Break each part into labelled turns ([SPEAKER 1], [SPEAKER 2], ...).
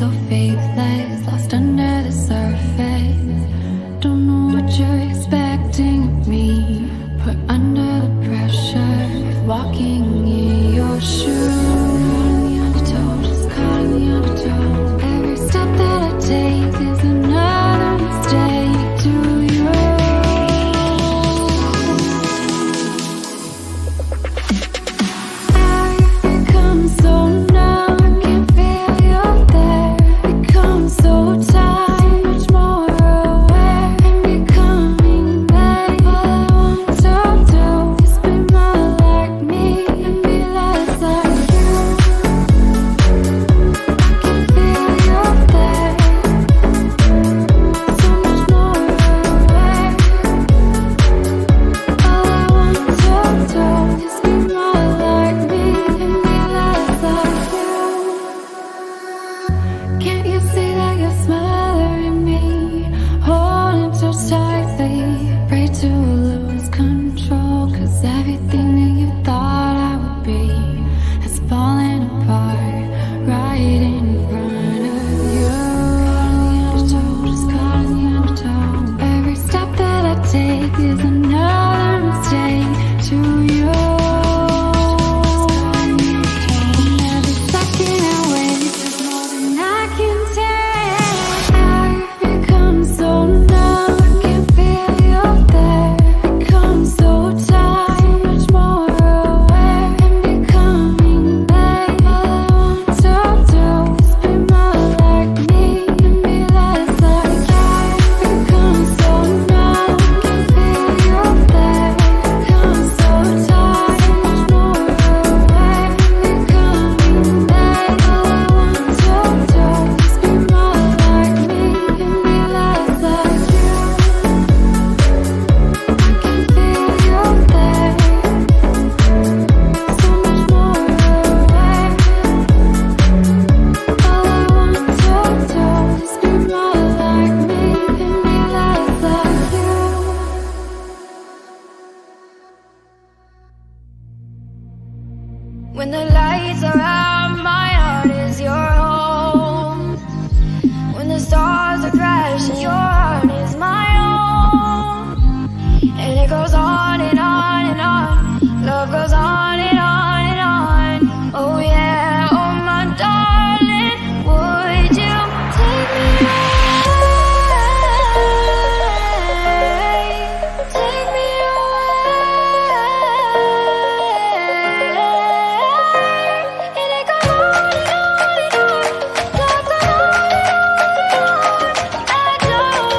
[SPEAKER 1] so faithless, lost under the surface. Don't know what you're expecting of me, put under the pressure of walking in your shoes. Caught in the undertow, every step that I take is another mistake to you. I've become so numb, I can't feel you there. Become so tired, much more aware. I'm becoming vague. All I want to do is be more like me and be less like you. I can feel you there, so much more aware. All I want to do is be more like me and be less like you. Can't you see that you're smothering me, holding too tightly, pray to lose control, 'cause everything that you thought I would be has fallen apart right in front of you. Caught in the undertow, every step that I take is another mistake to you. And every second I waste is more than I can take. I've become so numb, I can't feel you there. Become so tired, much more aware. I'm becoming vague. All I want to do is be more like me and be less like you. I've become so numb, I can't feel you there. Become so tired, much more aware. I'm becoming vague. All I want to do is be more like me and be less like you. I can feel you there, so much more aware. All I want to do is be more like me and be less like you.
[SPEAKER 2] When the lights are out, my heart is your home. When the stars are crashing, your heart is my own. And it goes on and on and on. Love goes on and on and on. Oh yeah, oh my darling, would you take me away? Take me away. And it goes on and on and on. Love goes on and on and on. I don't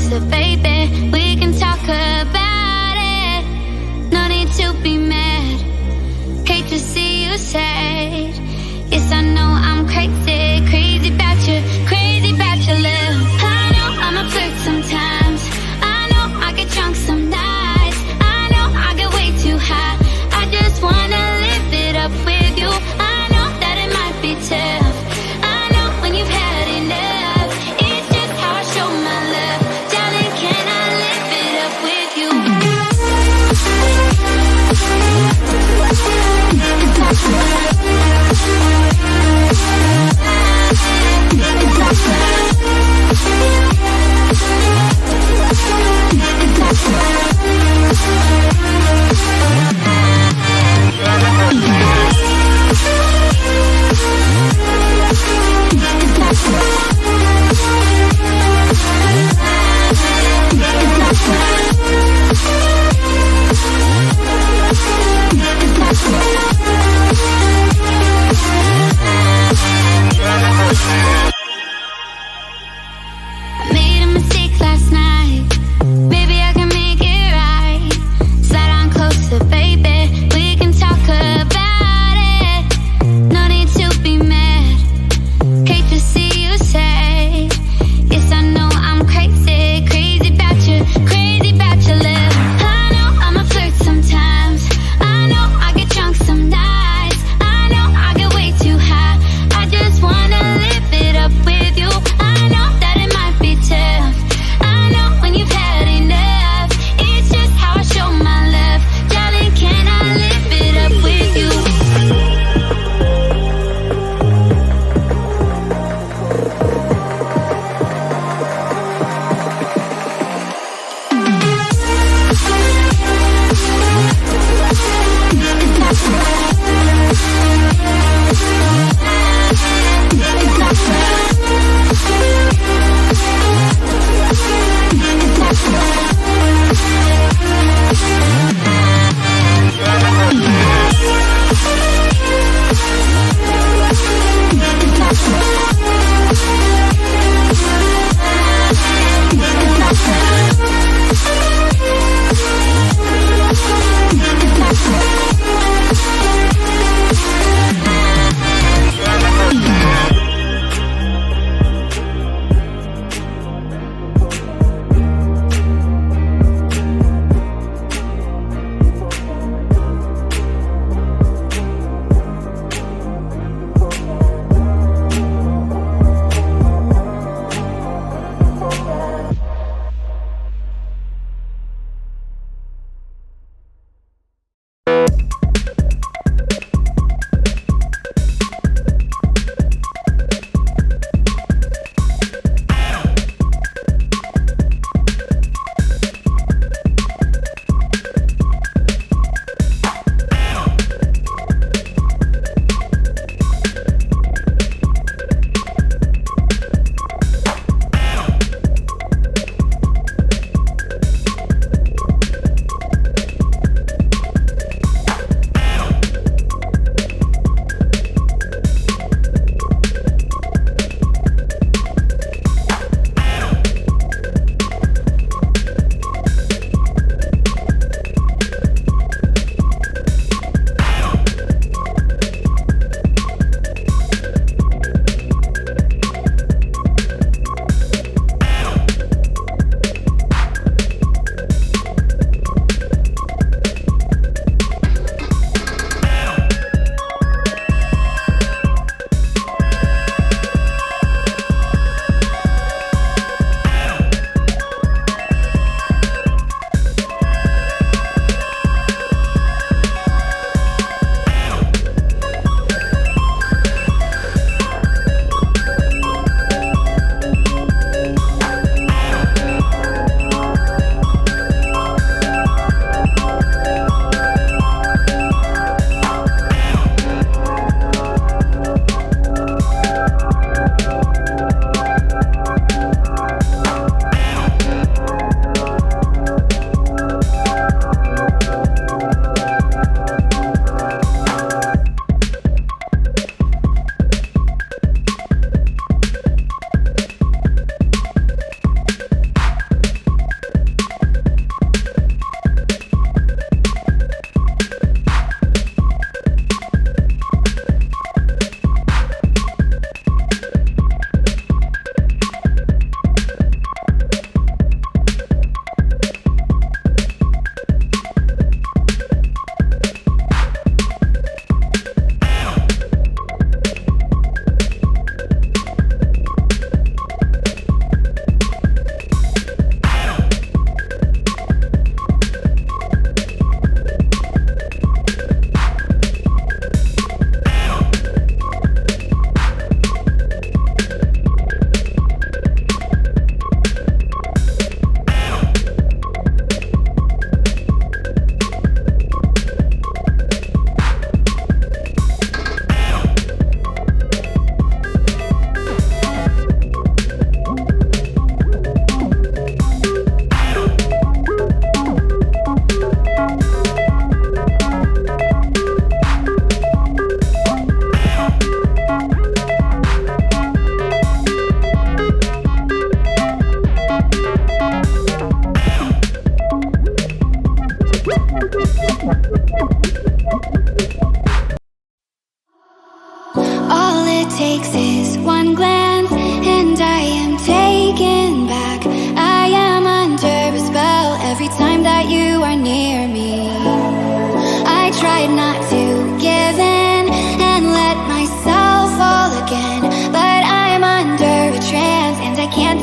[SPEAKER 1] So baby, we can talk about it. No need to be mad. Hate to see you sad. Yes, I know I'm crazy, crazy about you, crazy about your love. I know I'm a flirt sometimes. I know I get drunk some nights. I know I get way too high. I just wanna live it up with you. I know that it might be tough. I know when you've had enough. It's just how I show my love. Darling, can I live it up with you?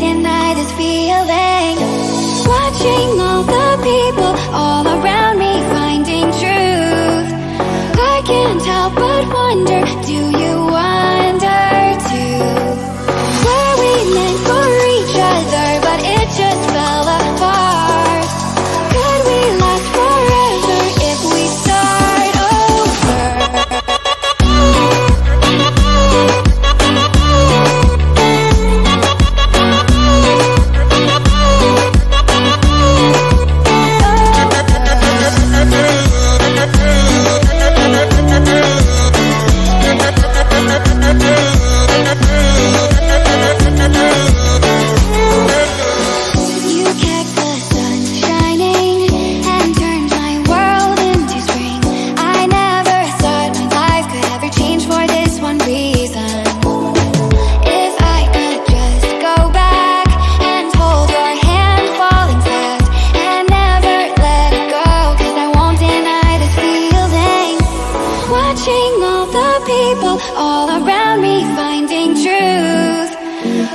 [SPEAKER 2] deny this feeling. Watching all the people all around me finding truth, I can't help but wonder, do you wonder too? Were we meant for each other, but it just fell apart? Could we last forever if we start over? You kept the sun shining and turned my world into spring. I never thought my life could ever change for this one reason. If I could just go back and hold your hand falling fast and never let it go, 'cause I won't deny this feeling. Watching all the people all around me finding truth,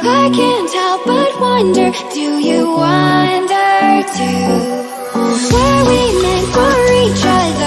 [SPEAKER 2] I can't help but wonder, do you wonder too? Were we meant for each other?